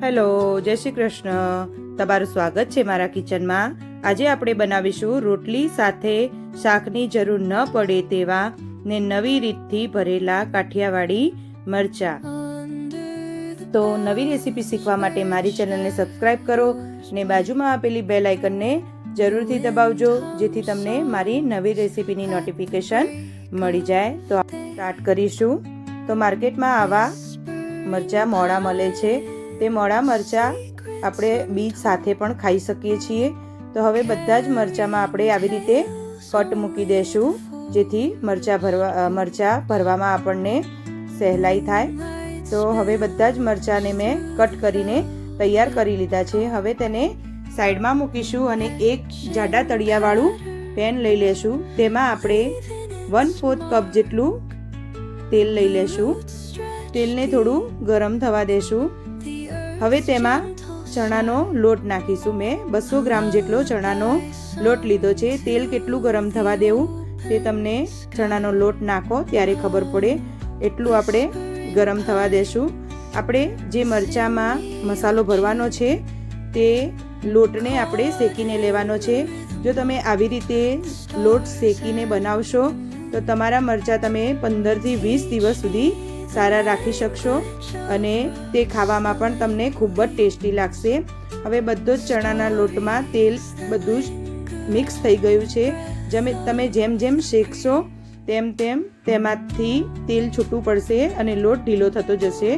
Hello, જય શ્રી કૃષ્ણ. તમારું સ્વાગત છે મારા કિચનમાં. આજે આપણે બનાવીશું રોટલી સાથે શાકની જરૂર ન પડે તેવા ને નવી રીતથી ભરેલા કાઠિયાવાડી મરચાં. તો નવી રેસીપી શીખવા માટે મારી ચેનલને સબસ્ક્રાઈબ કરો ને બાજુમાં આપેલી બેલ આઇકનને જરૂરથી દબાવજો, જેથી તમને મારી નવી રેસીપીની નોટિફિકેશન મળી જાય. તો સ્ટાર્ટ કરીશું. તો માર્કેટમાં આવા મરચાં મોડા મળે છે. તે મોડા મરચાં આપણે બીજ સાથે પણ ખાઈ શકીએ છીએ. તો હવે બધા જ મરચાંમાં આપણે આવી રીતે કટ મૂકી દઈશું, જેથી મરચાં ભરવામાં આપણને સહેલાઈ થાય. તો હવે બધા જ મરચાંને મેં કટ કરીને તૈયાર કરી લીધા છે. હવે તેને સાઈડમાં મૂકીશું અને એક જાડા તળિયાવાળું પેન લઈ લેશું. તેમાં આપણે 1/4 કપ જેટલું તેલ લઈ લેશું. તેલને થોડું ગરમ થવા દેશું. હવે તેમાં ચણાનો લોટ નાખીશું. મેં 200 ગ્રામ જેટલો ચણાનો લોટ લીધો છે. તેલ કેટલું ગરમ થવા દેવું તે તમને ચણાનો લોટ નાખો ત્યારે ખબર પડે, એટલું આપણે ગરમ થવા દેશું. આપણે જે મરચાંમાં મસાલો ભરવાનો છે તે લોટને આપણે શેકીને લેવાનો છે. જો તમે આવી રીતે લોટ શેકીને બનાવશો તો તમારા મરચાં તમે 15 થી 20 દિવસ સુધી સારા રાખી શકશો અને તે ખાવામાં પણ તમને ખૂબ જ ટેસ્ટી લાગશે. હવે બધો જ ચણાના લોટમાં તેલ બધું જ મિક્સ થઈ ગયું છે. તમે જેમ જેમ શેકશો તેમ તેમ તેમાંથી તેલ છૂટું પડશે અને લોટ ઢીલો થતો જશે.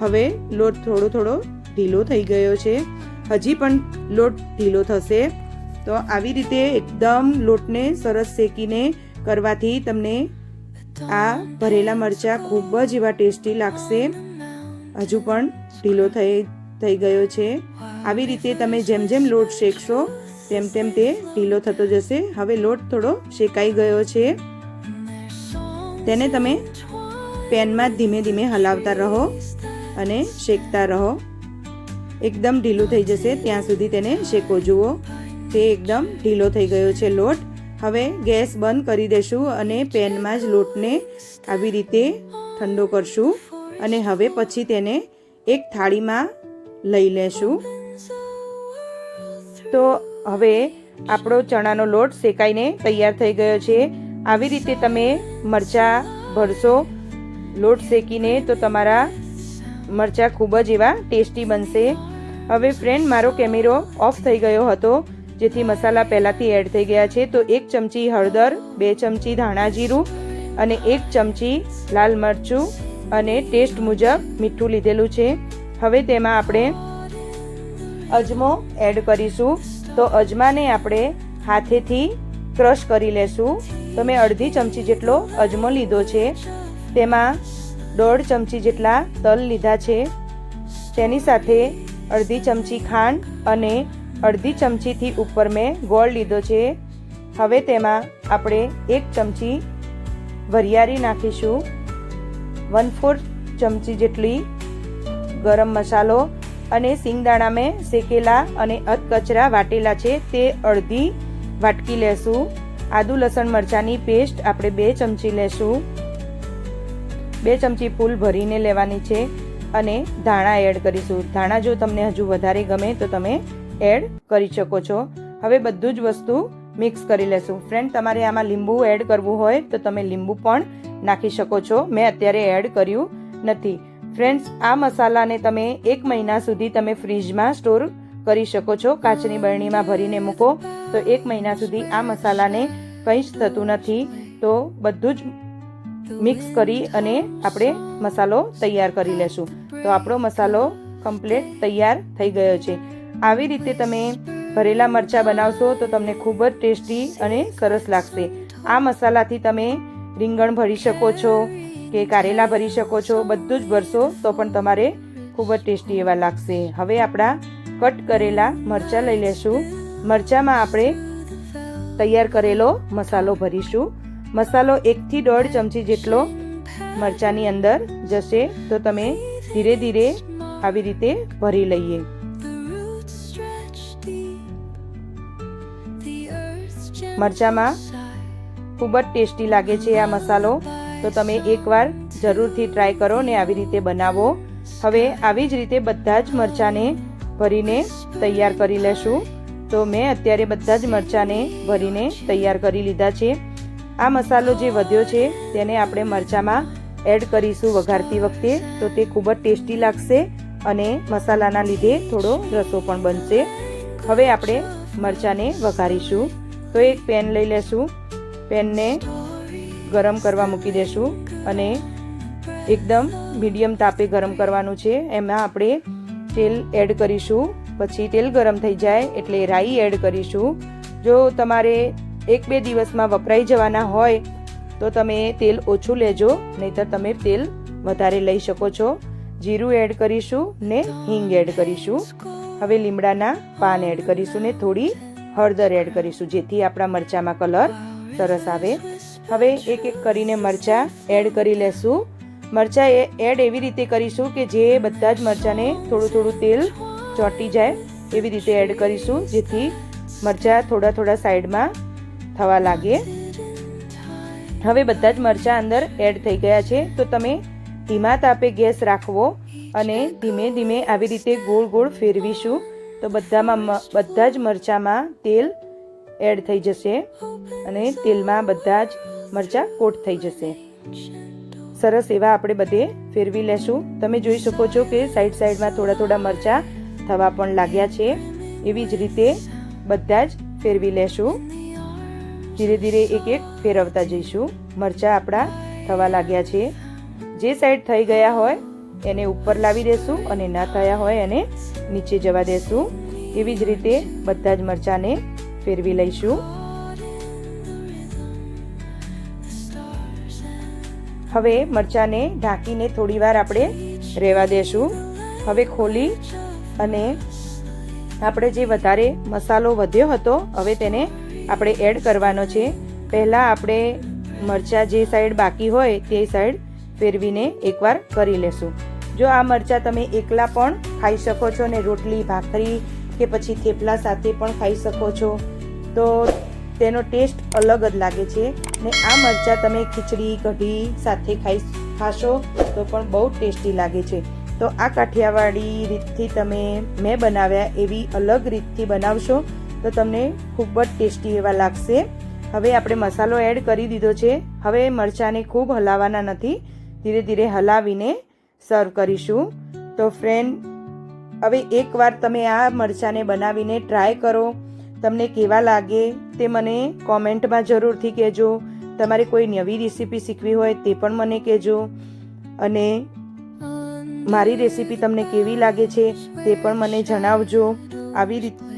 હવે લોટ થોડો થોડો ઢીલો થઈ ગયો છે. હજી પણ લોટ ઢીલો થશે. તો આવી રીતે એકદમ લોટને સરસ શેકીને કરવાથી તમને આ ભરેલા મરચાં ખૂબ જ એવા ટેસ્ટી લાગશે. હજુ પણ ઢીલો થઈ ગયો છે. આવી રીતે તમે જેમ જેમ લોટ શેકશો તેમ તેમ તે ઢીલો થતો જશે. હવે લોટ થોડો શેકાઈ ગયો છે. તેને તમે પેનમાં ધીમે ધીમે હલાવતા રહો અને શેકતા રહો. એકદમ ઢીલું થઈ જશે ત્યાં સુધી તેને શેકો. જુઓ, તે એકદમ ઢીલો થઈ ગયો છે લોટ. હવે ગેસ બંધ કરી દેશું અને પેનમાં જ લોટને આવી રીતે ઠંડો કરશું અને હવે પછી તેને એક થાળીમાં લઈ લેશું. તો હવે આપણો ચણાનો લોટ શેકાઈને તૈયાર થઈ ગયો છે. આવી રીતે તમે મરચાં ભરશો લોટ શેકીને તો તમારા મરચાં ખૂબ જ એવા ટેસ્ટી બનશે. હવે ફ્રેન્ડ, મારો કેમેરો ઓફ થઈ ગયો હતો, જેથી મસાલા પહેલાંથી એડ થઈ ગયા છે. તો 1 ચમચી હળદર, 2 ચમચી ધાણા જીરું અને 1 ચમચી લાલ મરચું અને ટેસ્ટ મુજબ મીઠું લીધેલું છે. હવે તેમાં આપણે અજમો એડ કરીશું. તો અજમાને આપણે હાથેથી ક્રશ કરી લેશું. તો મેં અડધી ચમચી જેટલો અજમો લીધો છે. તેમાં 1.5 ચમચી જેટલા તલ લીધા છે. તેની સાથે અડધી ચમચી ખાંડ અને અડધી ચમચીથી ઉપર મેં ગોળ લીધો છે. હવે તેમાં આપણે 1 ચમચી વરિયાળી નાખીશું. 1/4 ચમચી જેટલી ગરમ મસાલો અને સિંગદાણા મેં શેકેલા અને અધકચરા વાટેલા છે તે અડધી વાટકી લેશું. આદુ લસણ મરચાંની પેસ્ટ આપણે 2 ચમચી લેશું. 2 ચમચી ફૂલ ભરીને લેવાની છે અને ધાણા એડ કરીશું. ધાણા જો તમને હજુ વધારે ગમે તો તમે એડ કરી શકો છો. હવે બધું જ વસ્તુ મિક્સ કરી લેશું. ફ્રેન્ડ, તમારે આમાં લીંબુ એડ કરવું હોય તો તમે લીંબુ પણ નાખી શકો છો. મેં અત્યારે એડ કર્યું નથી. ફ્રેન્ડ્સ, આ મસાલાને તમે 1 મહિના સુધી તમે ફ્રીજમાં સ્ટોર કરી શકો છો. કાચની બરણીમાં ભરીને મૂકો તો 1 મહિના સુધી આ મસાલાને કંઈ જ થતું નથી. તો બધું જ મિક્સ કરી અને આપણે મસાલો તૈયાર કરી લેશું. તો આપણો મસાલો કમ્પ્લીટ તૈયાર થઈ ગયો છે. આવી રીતે તમે ભરેલા મરચાં બનાવશો તો તમને ખૂબ જ ટેસ્ટી અને સરસ લાગશે. આ મસાલાથી તમે રીંગણ ભરી શકો છો કે કારેલા ભરી શકો છો. બધું જ ભરશો તો પણ તમારે ખૂબ જ ટેસ્ટી એવા લાગશે. હવે આપણા કટ કરેલા મરચાં લઈ લેશું. મરચાંમાં આપણે તૈયાર કરેલો મસાલો ભરીશું. મસાલો 1 થી 1.5 ચમચી જેટલો મરચાંની અંદર જશે. તો તમે ધીરે ધીરે આવી રીતે ભરી લઈએ. મરચાંમાં ખૂબ જ ટેસ્ટી લાગે છે આ મસાલો. તો તમે એકવાર જરૂરથી ટ્રાય કરો ને આવી રીતે બનાવો હવે આવી જ રીતે બધા જ મરચાંને ભરીને તૈયાર કરી લેશું. તો મેં અત્યારે બધા જ મરચાંને ભરીને તૈયાર કરી લીધા છે. આ મસાલો જે વધ્યો છે તેને આપણે મરચાંમાં એડ કરીશું વઘારતી વખતે, તો તે ખૂબ જ ટેસ્ટી લાગશે અને મસાલાના લીધે થોડો રસો પણ બનશે. હવે આપણે મરચાંને વઘારીશું. તો એક પેન લઈ લેશું, પેનને ગરમ કરવા મૂકી દેશું અને એકદમ મીડિયમ તાપે ગરમ કરવાનું છે. એમાં આપણે તેલ એડ કરીશું. પછી તેલ ગરમ થઈ જાય એટલે રાઈ એડ કરીશું. જો તમારે 1-2 દિવસમાં વપરાઈ જવાના હોય તો તમે તેલ ઓછું લેજો, નહીંતર તમે તેલ વધારે લઈ શકો છો. જીરું એડ કરીશું ને હિંગ એડ કરીશું. હવે લીમડાના પાન એડ કરીશું ને થોડી હળદર એડ કરીશું, જેથી આપણા મરચાંમાં કલર સરસ આવે. હવે એક એક કરીને મરચાં એડ કરી લેશું. મરચાં એડ એવી રીતે કરીશું કે જે બધા જ મરચાંને થોડું થોડું તેલ ચોંટી જાય એવી રીતે એડ કરીશું, જેથી મરચાં થોડા થોડા સાઈડમાં થવા લાગે. હવે બધા જ મરચાં અંદર એડ થઈ ગયા છે. તો તમે ધીમા તાપે ગેસ રાખવો અને ધીમે ધીમે આવી રીતે ગોળ ગોળ ફેરવીશું તો બધા જ મરચાંમાં તેલ એડ થઈ જશે અને તેલમાં બધા જ મરચાં કોટ થઈ જશે. સરસ એવા આપણે બધે ફેરવી લેશું. તમે જોઈ શકો છો કે સાઈડમાં થોડા થોડા મરચાં થવા પણ લાગ્યા છે. એવી જ રીતે બધા જ ફેરવી લેશું. ધીરે ધીરે એક એક ફેરવતા જઈશું. મરચાં આપણા થવા લાગ્યા છે. જે સાઈડ થઈ ગયા હોય એને ઉપર લાવી દેશું અને ના થયા હોય એને નીચે જવા દેશું. એવી જ રીતે બધા જ મરચાંને ફેરવી લઈશું. હવે મરચાંને ઢાંકીને થોડીવાર આપણે રહેવા દેશું. હવે ખોલી અને આપણે જે વધારે મસાલો વધ્યો હતો હવે તેને આપણે એડ કરવાનો છે. પહેલાં આપણે મરચાં જે સાઈડ બાકી હોય તે સાઈડ ફેરવીને એકવાર કરી લેશું. જો આ મરચાં તમે એકલા પણ ખાઈ શકો છો ને રોટલી ભાખરી કે પછી થેપલા સાથે પણ ખાઈ શકો છો, તો તેનો ટેસ્ટ અલગ જ લાગે છે. ને આ મરચાં તમે ખીચડી કઢી સાથે ખાશો તો પણ બહુ ટેસ્ટી લાગે છે. તો આ કાઠિયાવાડી રીતથી મેં બનાવ્યા એવી અલગ રીતથી બનાવશો તો તમને ખૂબ જ ટેસ્ટી એવા લાગશે. હવે આપણે મસાલો એડ કરી દીધો છે. હવે મરચાંને ખૂબ હલાવવાના નથી, ધીરે ધીરે હલાવીને સર્વ કરીશું. તો ફ્રેન્ડ, હવે એકવાર તમે આ મરચાંને બનાવીને ટ્રાય કરો. તમને કેવા લાગે તે મને કોમેન્ટમાં જરૂરથી કહેજો. તમારે કોઈ નવી રેસીપી શીખવી હોય તે પણ મને કહેજો. અને મારી રેસીપી તમને કેવી લાગે છે તે પણ મને જણાવજો.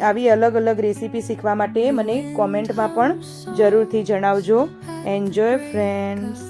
આવી અલગ અલગ રેસીપી શીખવા માટે મને કોમેન્ટમાં પણ જરૂરથી જણાવજો. Enjoy friends.